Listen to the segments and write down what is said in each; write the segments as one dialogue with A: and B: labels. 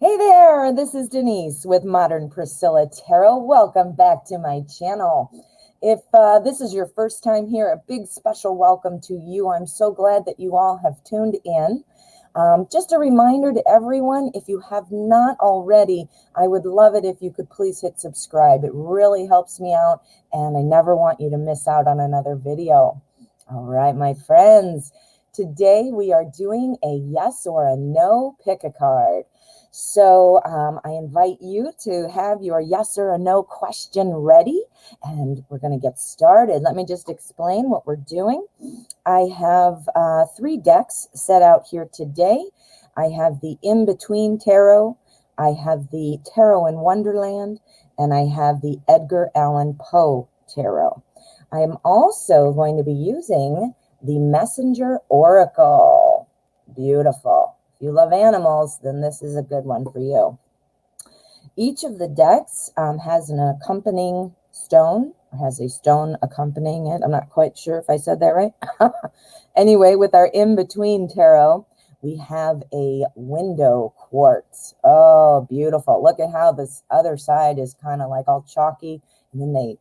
A: Hey there, this is Denise with Modern Priscilla Tarot. Welcome back to my channel. If this is your first time here, a big special welcome to you. I'm so glad that you all have tuned in. Just a reminder to everyone, if you have not already, I would love it if you could please hit subscribe. It really helps me out, and I never want you to miss out on another video. All right, my friends, today we are doing a yes or a no, pick a card. So I invite you to have your yes or a no question ready, and we're going to get started. Let me just explain what we're doing. I have 3 decks set out here today. I have the In-Between Tarot, I have the Tarot in Wonderland, and I have the Edgar Allan Poe Tarot. I am also going to be using the Messenger Oracle. Beautiful. If you love animals, then this is a good one for you. Each of the decks has an accompanying stone, or has a stone accompanying it. I'm not quite sure if I said that right. Anyway, with our In-Between Tarot, we have a window quartz. Oh, beautiful. Look at how this other side is kind of like all chalky, and then they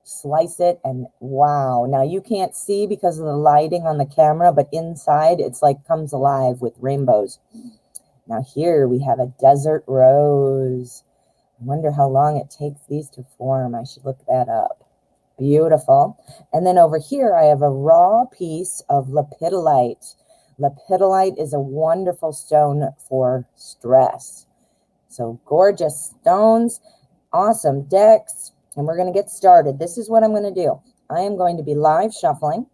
A: slice it, and wow. Now you can't see because of the lighting on the camera, but inside it's like comes alive with rainbows. Now here we have a desert rose. I wonder how long it takes these to form. I should look that up. Beautiful. And then over here I have a raw piece of lepidolite. Lepidolite is a wonderful stone for stress. So gorgeous stones, awesome decks. And we're going to get started. This is what I'm going to do. I am going to be live shuffling.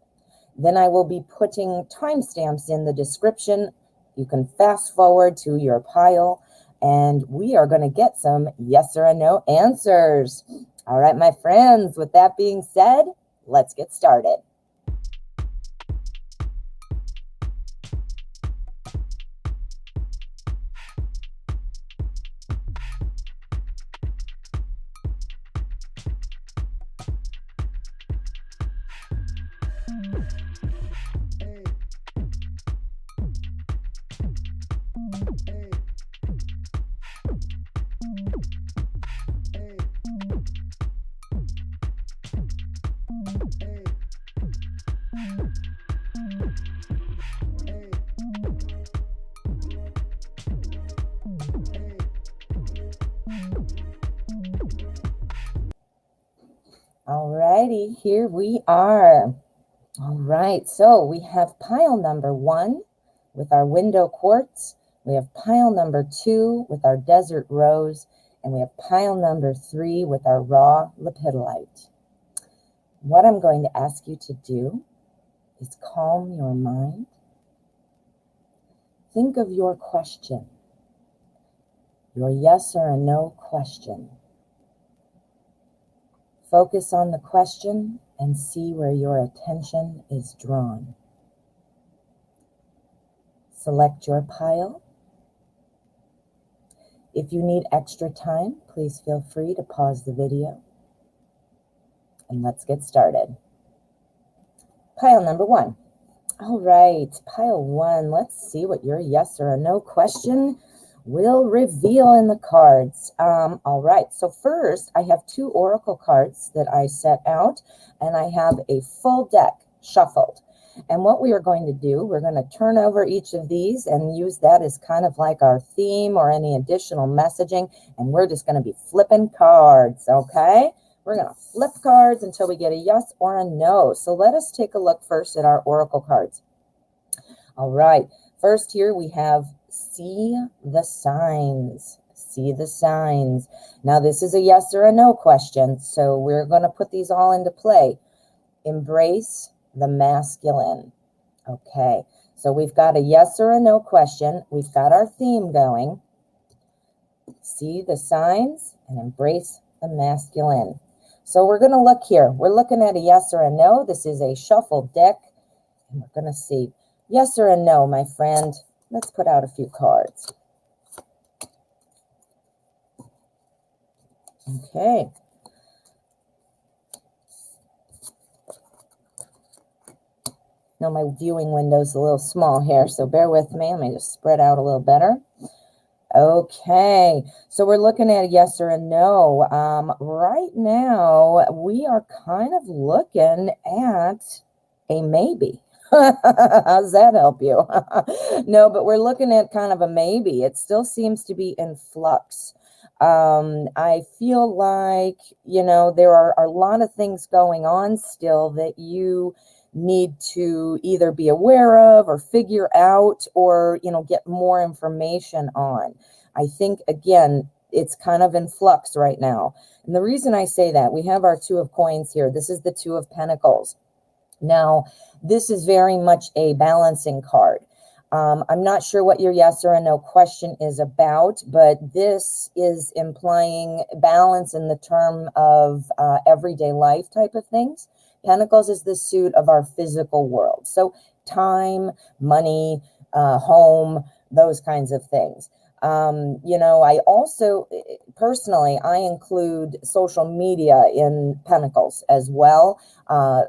A: Then I will be putting timestamps in the description. You can fast forward to your pile, and we are going to get some yes or a no answers. All right, my friends, with that being said, let's get started. All righty, here we are. All right, so we have pile number 1 with our window quartz. We have pile number 2 with our desert rose, and we have pile number 3 with our raw lepidolite. What I'm going to ask you to do is calm your mind. Think of your question, your yes or a no question. Focus on the question and see where your attention is drawn. Select your pile. If you need extra time, please feel free to pause the video. And let's get started. Pile number 1. All right, pile 1. Let's see what your yes or a no question will reveal in the cards. All right, so first I have 2 oracle cards that I set out, and I have a full deck shuffled. And what we are going to do, we're going to turn over each of these and use that as kind of like our theme or any additional messaging, and we're just going to be flipping cards, okay? We're going to flip cards until we get a yes or a no. So let us take a look first at our oracle cards. All right, first here we have see the signs. See the signs. Now this is a yes or a no question, so we're going to put these all into play. Embrace the masculine. Okay, so we've got a yes or a no question. We've got our theme going. See the signs and embrace the masculine. So we're going to look here. We're looking at a yes or a no. This is a shuffled deck, and we're going to see yes or a no, my friend. Let's put out a few cards. Okay. Now my viewing window is a little small here, so bear with me. Let me just spread out a little better. Okay, so we're looking at a yes or a no. Right now, we are kind of looking at a maybe. How's that help you? No, but we're looking at kind of a maybe. It still seems to be in flux. I feel like, there are a lot of things going on still that you need to either be aware of or figure out or, get more information on. I think, again, it's kind of in flux right now. And the reason I say that, we have our Two of Coins here. This is the Two of Pentacles. Now, this is very much a balancing card. I'm not sure what your yes or a no question is about, but this is implying balance in the term of everyday life type of things. Pentacles is the suit of our physical world. So time, money, home, those kinds of things. I also, personally, I include social media in Pentacles as well.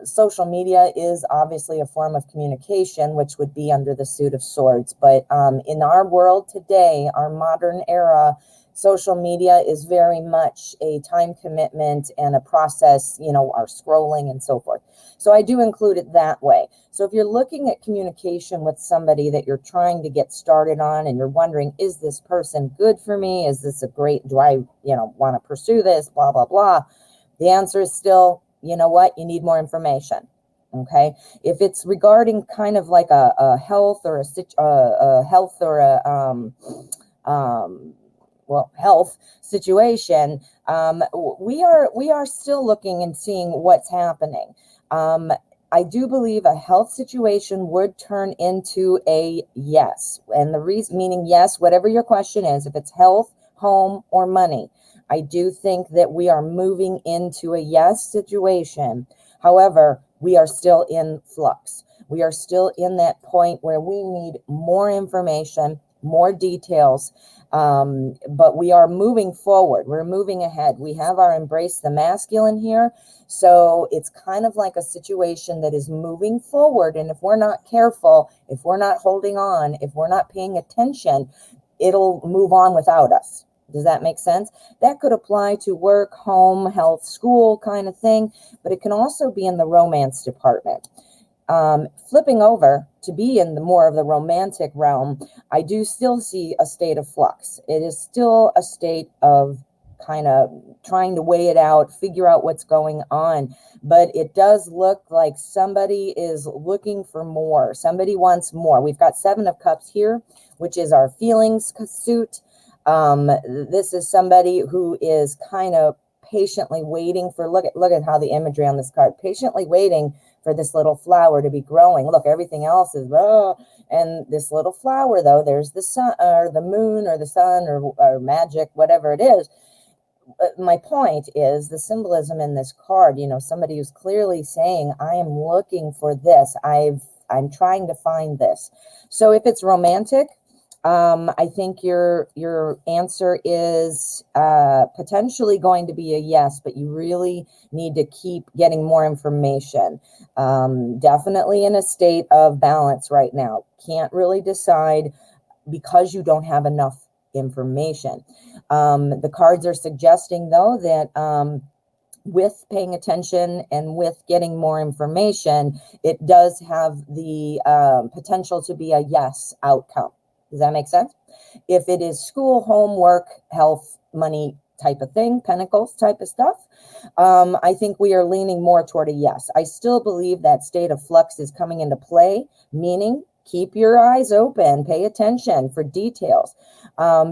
A: Social media is obviously a form of communication, which would be under the suit of swords. But in our world today, our modern era, social media is very much a time commitment and a process, our scrolling and so forth. So I do include it that way. So if you're looking at communication with somebody that you're trying to get started on and you're wondering, is this person good for me? Is this do I, want to pursue this, blah, blah, blah. The answer is still, you know what? You need more information. Okay. If it's regarding kind of like a health or health situation, we are still looking and seeing what's happening. I do believe a health situation would turn into a yes. And the reason, meaning yes, whatever your question is, if it's health, home, or money, I do think that we are moving into a yes situation. However, we are still in flux. We are still in that point where we need more information, more details, but we are moving forward. We're moving ahead. We have our Embrace the Masculine here. So it's kind of like a situation that is moving forward. And if we're not careful, if we're not holding on, if we're not paying attention, it'll move on without us. Does that make sense? That could apply to work, home, health, school kind of thing, but it can also be in the romance department. Flipping over to be in the more of the romantic realm, I do still see a state of flux. It is still a state of kind of trying to weigh it out, figure out what's going on. But it does look like somebody is looking for more. Somebody wants more. We've got Seven of Cups here, which is our feelings suit. This is somebody who is kind of patiently waiting for, look at how the imagery on this card, patiently waiting for this little flower to be growing. Look, everything else is, and this little flower, though, there's the sun or the moon or the sun or magic, whatever it is. My point is the symbolism in this card, somebody who's clearly saying, I am looking for this. I'm trying to find this. So if it's romantic, I think your answer is potentially going to be a yes, but you really need to keep getting more information. Definitely in a state of balance right now. Can't really decide because you don't have enough information. The cards are suggesting, though, that with paying attention and with getting more information, it does have the potential to be a yes outcome. Does that make sense? If it is school, homework, health, money type of thing, pentacles type of stuff, I think we are leaning more toward a yes. I still believe that state of flux is coming into play, meaning keep your eyes open, pay attention for details,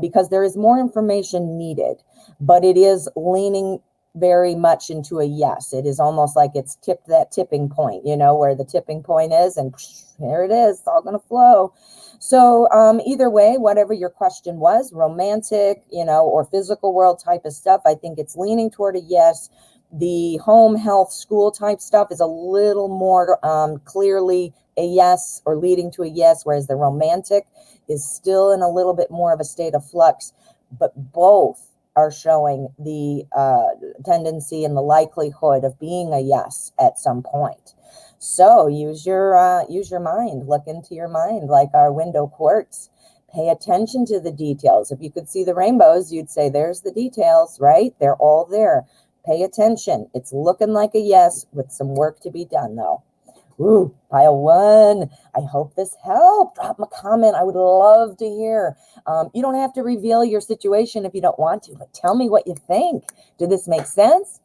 A: because there is more information needed, but it is leaning very much into a yes. It is almost like it's tipped that tipping point, where the tipping point is, and there it is, it's all going to flow. So either way, whatever your question was, romantic, or physical world type of stuff, I think it's leaning toward a yes. The home, health, school type stuff is a little more clearly a yes or leading to a yes, whereas the romantic is still in a little bit more of a state of flux, but both are showing the tendency and the likelihood of being a yes at some point. So use your mind, look into your mind like our window quartz. Pay attention to the details. If you could see the rainbows, you'd say, there's the details, right? They're all there. Pay attention. It's looking like a yes with some work to be done, though. Ooh, pile 1. I hope this helped. Drop a comment. I would love to hear. You don't have to reveal your situation if you don't want to, but tell me what you think. Did this make sense?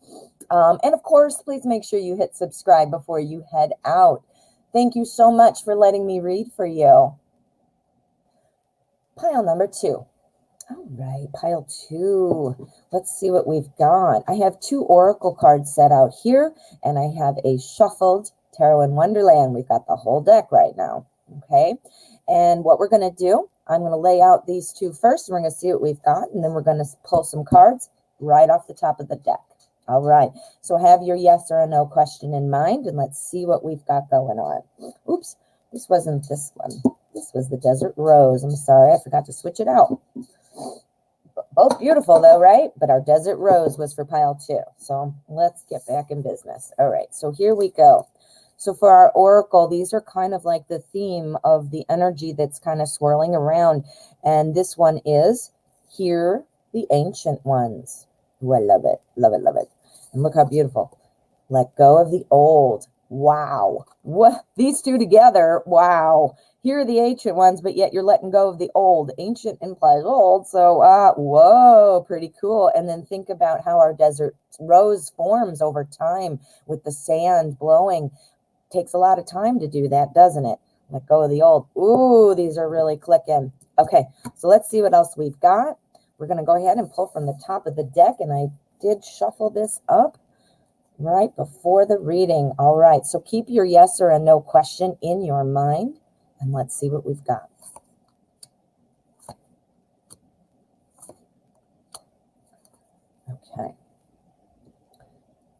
A: And of course, please make sure you hit subscribe before you head out. Thank you so much for letting me read for you. Pile number 2. All right, pile 2. Let's see what we've got. I have 2 oracle cards set out here, and I have a shuffled Tarot in Wonderland. We've got the whole deck right now, okay? And what we're going to do, I'm going to lay out these 2 first, and we're going to see what we've got, and then we're going to pull some cards right off the top of the deck. All right, so have your yes or a no question in mind, and let's see what we've got going on. Oops, this wasn't this one. This was the Desert Rose. I'm sorry, I forgot to switch it out. Both beautiful though, right? But our Desert Rose was for pile 2. So let's get back in business. All right, so here we go. So for our oracle, these are kind of like the theme of the energy that's kind of swirling around. And this one is, hear the ancient ones. Ooh, I love it, love it, love it. And look how beautiful. Let go of the old. Wow. What? These 2 together, wow. Here are the ancient ones, but yet you're letting go of the old. Ancient implies old, so whoa, pretty cool. And then think about how our desert rose forms over time with the sand blowing. Takes a lot of time to do that, doesn't it? Let go of the old. Ooh, these are really clicking. Okay, so let's see what else we've got. We're going to go ahead and pull from the top of the deck, and I did shuffle this up right before the reading. All right, so keep your yes or a no question in your mind. And let's see what we've got. Okay.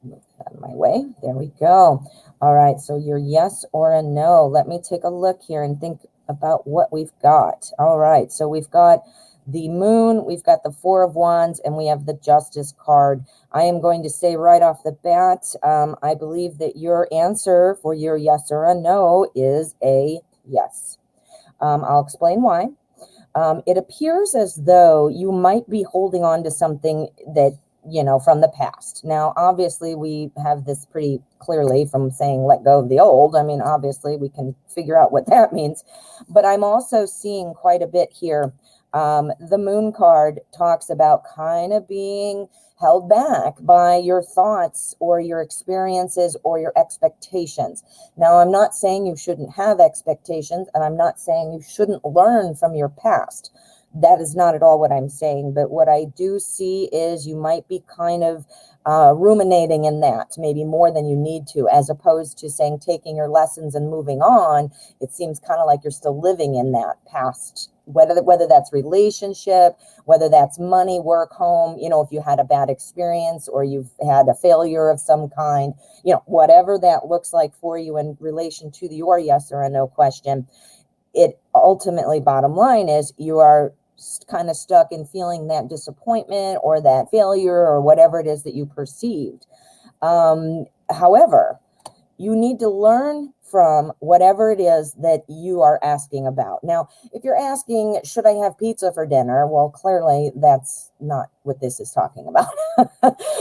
A: Move out of my way. There we go. All right. So your yes or a no. Let me take a look here and think about what we've got. All right. So we've got the Moon, we've got the 4 of Wands, and we have the Justice card. I am going to say right off the bat, I believe that your answer for your yes or a no is a yes. I'll explain why. It appears as though you might be holding on to something that, you know, from the past. Now, obviously, we have this pretty clearly from saying let go of the old. I mean, obviously, we can figure out what that means. But I'm also seeing quite a bit here. The Moon card talks about kind of being held back by your thoughts or your experiences or your expectations. Now, I'm not saying you shouldn't have expectations, and I'm not saying you shouldn't learn from your past. That is not at all what I'm saying. But what I do see is you might be kind of ruminating in that, maybe more than you need to, as opposed to saying taking your lessons and moving on. It seems kind of like you're still living in that past, whether that's relationship, whether that's money, work, home, you know, if you had a bad experience or you've had a failure of some kind, you know, whatever that looks like for you in relation to your yes or a no question. It ultimately, bottom line is, you are kind of stuck in feeling that disappointment or that failure or whatever it is that you perceived. However, you need to learn from whatever it is that you are asking about. Now, if you're asking, should I have pizza for dinner? Well, clearly that's not what this is talking about.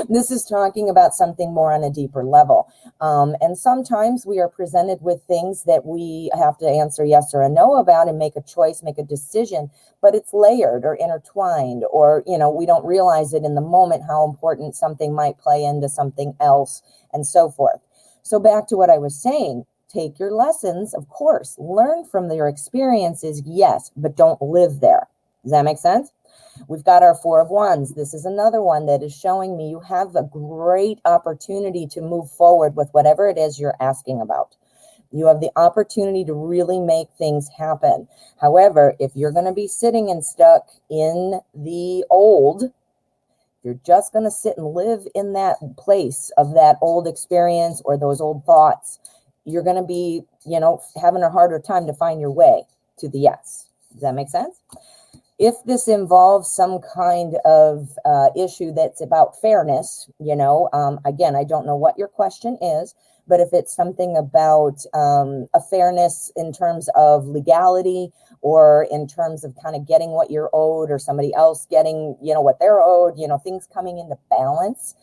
A: This is talking about something more on a deeper level. And sometimes we are presented with things that we have to answer yes or a no about and make a choice, make a decision, but it's layered or intertwined, or, you know, we don't realize it in the moment how important something might play into something else and so forth. So back to what I was saying, take your lessons, of course, learn from your experiences, yes, but don't live there. Does that make sense? We've got our 4 of Wands. This is another one that is showing me you have a great opportunity to move forward with whatever it is you're asking about. You have the opportunity to really make things happen. However, if you're going to be sitting and stuck in the old, you're just going to sit and live in that place of that old experience or those old thoughts, you're going to be, you know, having a harder time to find your way to the yes. Does that make sense? If this involves some kind of issue that's about fairness, you know, again, I don't know what your question is, But if it's something about a fairness in terms of legality, or in terms of kind of getting what you're owed, or somebody else getting, what they're owed, things coming into balance.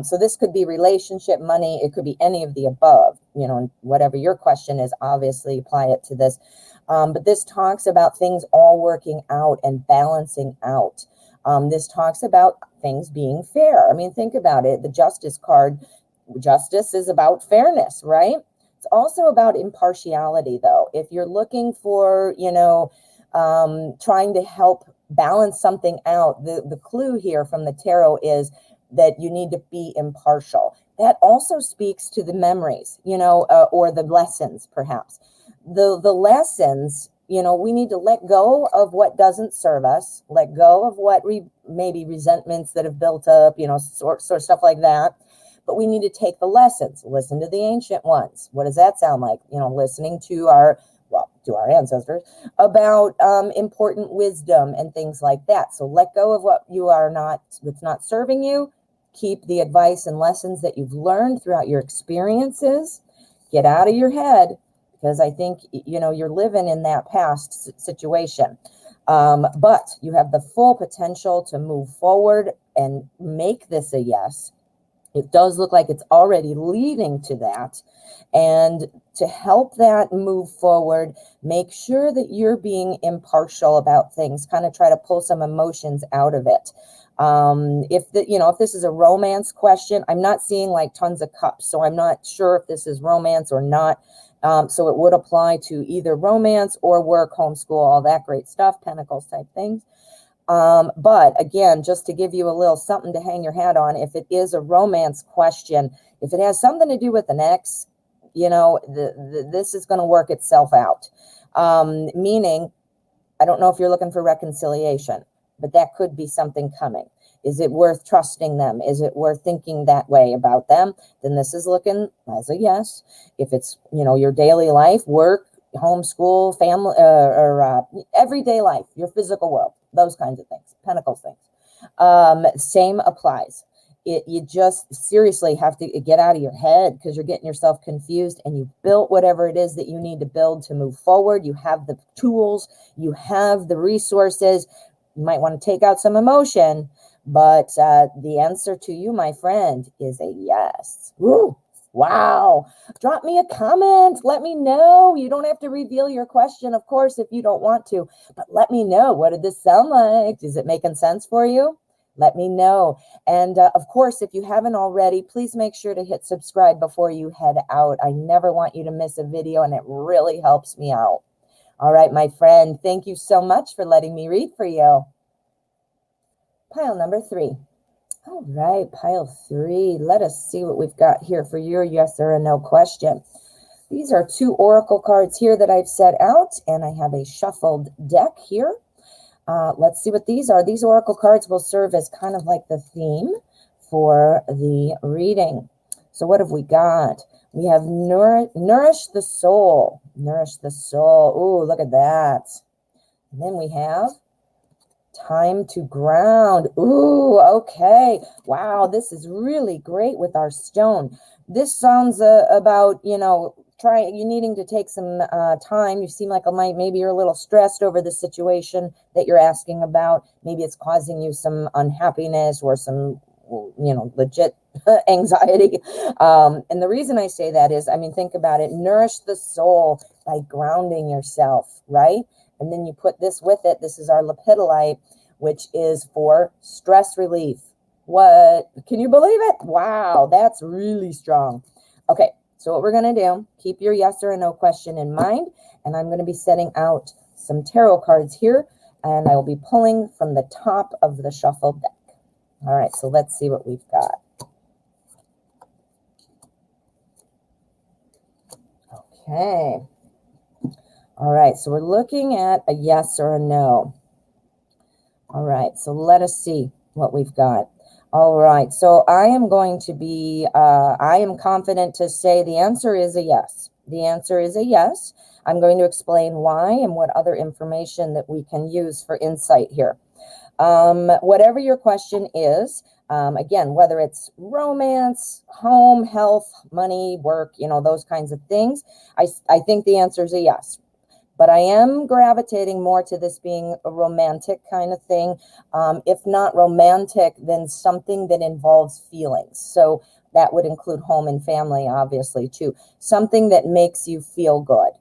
A: So this could be relationship, money, it could be any of the above, and whatever your question is, obviously apply it to this. But this talks about things all working out and balancing out. This talks about things being fair. I mean, think about it. The justice card, justice is about fairness, right? It's also about impartiality, though. If you're looking for, trying to help balance something out, the clue here from the tarot is that you need to be impartial. That also speaks to the memories, or the lessons, perhaps. The lessons, we need to let go of what doesn't serve us, let go of what maybe resentments that have built up, sort of stuff like that. But we need to take the lessons, listen to the ancient ones. What does that sound like? Listening to our ancestors about important wisdom and things like that. So let go of what's not serving you. Keep the advice and lessons that you've learned throughout your experiences. Get out of your head, because I think, you're living in that past situation. But you have the full potential to move forward and make this a yes. It does look like it's already leading to that. And to help that move forward, make sure that you're being impartial about things, kind of try to pull some emotions out of it. If this is a romance question, I'm not seeing like tons of cups, so I'm not sure if this is romance or not. So it would apply to either romance or work, homeschool, all that great stuff, pentacles type things. But again, just to give you a little something to hang your hat on, if it is a romance question, if it has something to do with an ex, this is going to work itself out. Meaning, I don't know if you're looking for reconciliation, but that could be something coming. Is it worth trusting them? Is it worth thinking that way about them? Then this is looking as a yes. If it's, your daily life, work, homeschool, family, or everyday life, your physical world, those kinds of things, pentacles things. Same applies. You just seriously have to get out of your head, because you're getting yourself confused, and you built whatever it is that you need to build to move forward. You have the tools, you have the resources. You might want to take out some emotion, but the answer to you, my friend, is a yes. Woo! Wow. Drop me a comment. Let me know. You don't have to reveal your question, of course, if you don't want to, but let me know. What did this sound like? Is it making sense for you? Let me know. And of course, if you haven't already, please make sure to hit subscribe before you head out. I never want you to miss a video, and it really helps me out. All right, my friend, thank you so much for letting me read for you. Pile number 3. All right, pile 3. Let us see what we've got here for your yes or a no question. These are 2 oracle cards here that I've set out, and I have a shuffled deck here. Let's see what these are. These oracle cards will serve as kind of like the theme for the reading. So what have we got? We have nourish the soul. Nourish the soul. Ooh, look at that. And then we have time to ground. Ooh, okay. Wow, this is really great with our stone. This sounds about, you needing to take some time. You seem like maybe you're a little stressed over the situation that you're asking about. Maybe it's causing you some unhappiness or some, legit anxiety. And the reason I say that is, think about it. Nourish the soul by grounding yourself, right? And then you put this with it. This is our lepidolite, which is for stress relief. What? Can you believe it? Wow, that's really strong. Okay, so what we're going to do, keep your yes or a no question in mind, and I'm going to be setting out some tarot cards here, and I will be pulling from the top of the shuffled deck. All right, so let's see what we've got. Okay. All right, so we're looking at a yes or a no. All right, so let us see what we've got. All right, so I am going to be, I am confident to say the answer is a yes. The answer is a yes. I'm going to explain why and what other information that we can use for insight here. Whatever your question is, Again, whether it's romance, home, health, money, work, those kinds of things, I think the answer is a yes. But I am gravitating more to this being a romantic kind of thing. If not romantic, then something that involves feelings. So that would include home and family, obviously, too. Something that makes you feel good.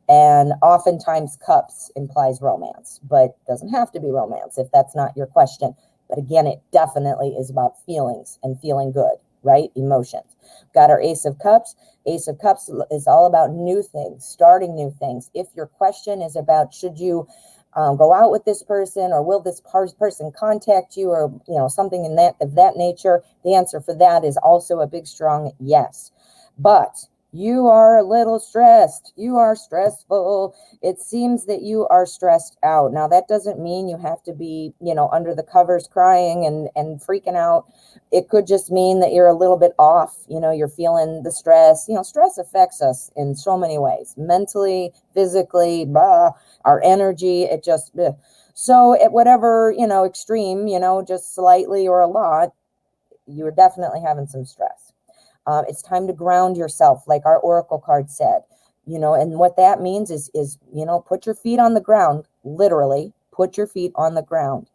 A: And oftentimes cups implies romance, but doesn't have to be romance if that's not your question. But again, it definitely is about feelings and feeling good, right? Emotions. Got our Ace of Cups. Ace of Cups is all about new things, starting new things. If your question is about should you go out with this person, or will this person contact you, or something of that nature, the answer for that is also a big strong yes. But you are a little stressed. You are stressful. It seems that you are stressed out. Now, that doesn't mean you have to be, under the covers crying and freaking out. It could just mean that you're a little bit off. You're feeling the stress. Stress affects us in so many ways, mentally, physically, our energy. It just, so at whatever, extreme, just slightly or a lot, you're definitely having some stress. It's time to ground yourself, like our oracle card said, and what that means is, put your feet on the ground, literally put your feet on the ground,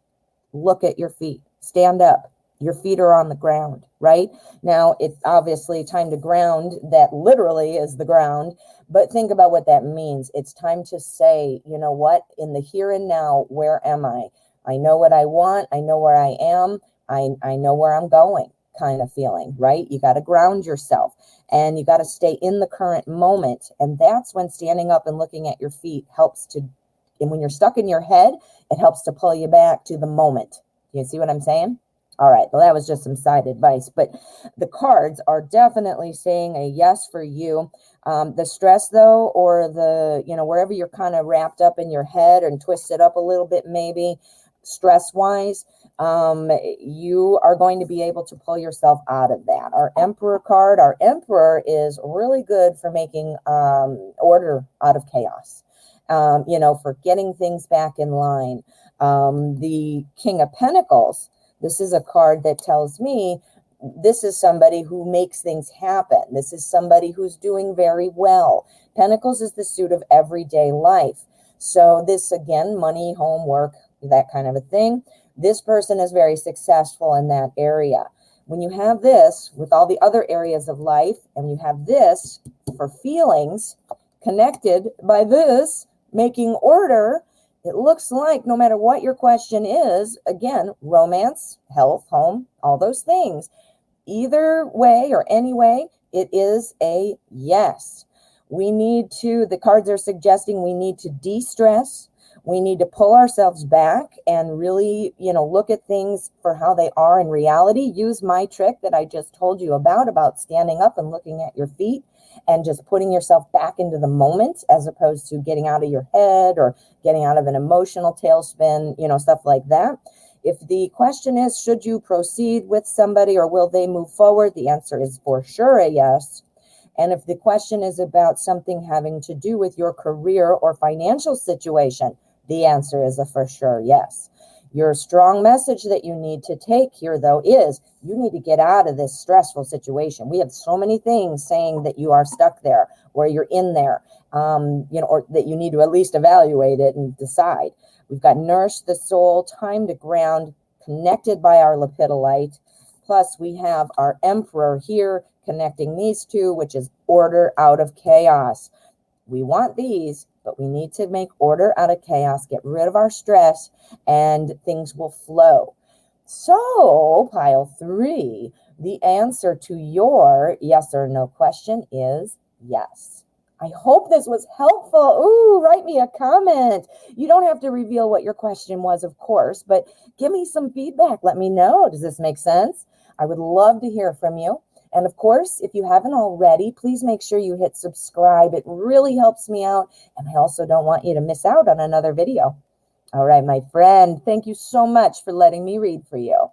A: look at your feet, stand up, your feet are on the ground, right? Now, it's obviously time to ground, that literally is the ground, but think about what that means. It's time to say, you know what, in the here and now, where am I? I know what I want, I know where I am, I know where I'm going. Kind of feeling, right? You got to ground yourself, and you got to stay in the current moment. And that's when standing up and looking at your feet helps to, and when you're stuck in your head, it helps to pull you back to the moment. You see what I'm saying? All right, well, that was just some side advice, but the cards are definitely saying a yes for you. The stress, though, or the, wherever you're kind of wrapped up in your head and twisted up a little bit, maybe stress-wise, you are going to be able to pull yourself out of that. Our Emperor card, our Emperor is really good for making order out of chaos, for getting things back in line. The King of Pentacles, this is a card that tells me this is somebody who makes things happen. This is somebody who's doing very well. Pentacles is the suit of everyday life. So this, again, money, home, work, that kind of a thing. This person is very successful in that area. When you have this with all the other areas of life, and you have this for feelings connected by this, making order, it looks like no matter what your question is, again, romance, health, home, all those things, either way or any way, it is a yes. We need to, the cards are suggesting we need to de-stress. We need to pull ourselves back and really, look at things for how they are in reality. Use my trick that I just told you about standing up and looking at your feet and just putting yourself back into the moment, as opposed to getting out of your head or getting out of an emotional tailspin, stuff like that. If the question is, should you proceed with somebody or will they move forward? The answer is for sure a yes. And if the question is about something having to do with your career or financial situation, the answer is a for sure yes. Your strong message that you need to take here, though, is you need to get out of this stressful situation. We have so many things saying that you are stuck there or you're in there, or that you need to at least evaluate it and decide. We've got nourish the soul, time to ground, connected by our lepidolite. Plus, we have our Emperor here connecting these two, which is order out of chaos. We want these, but we need to make order out of chaos, get rid of our stress, and things will flow. So, pile 3, the answer to your yes or no question is yes. I hope this was helpful. Ooh, write me a comment. You don't have to reveal what your question was, of course, but give me some feedback. Let me know. Does this make sense? I would love to hear from you. And of course, if you haven't already, please make sure you hit subscribe. It really helps me out. And I also don't want you to miss out on another video. All right, my friend, thank you so much for letting me read for you.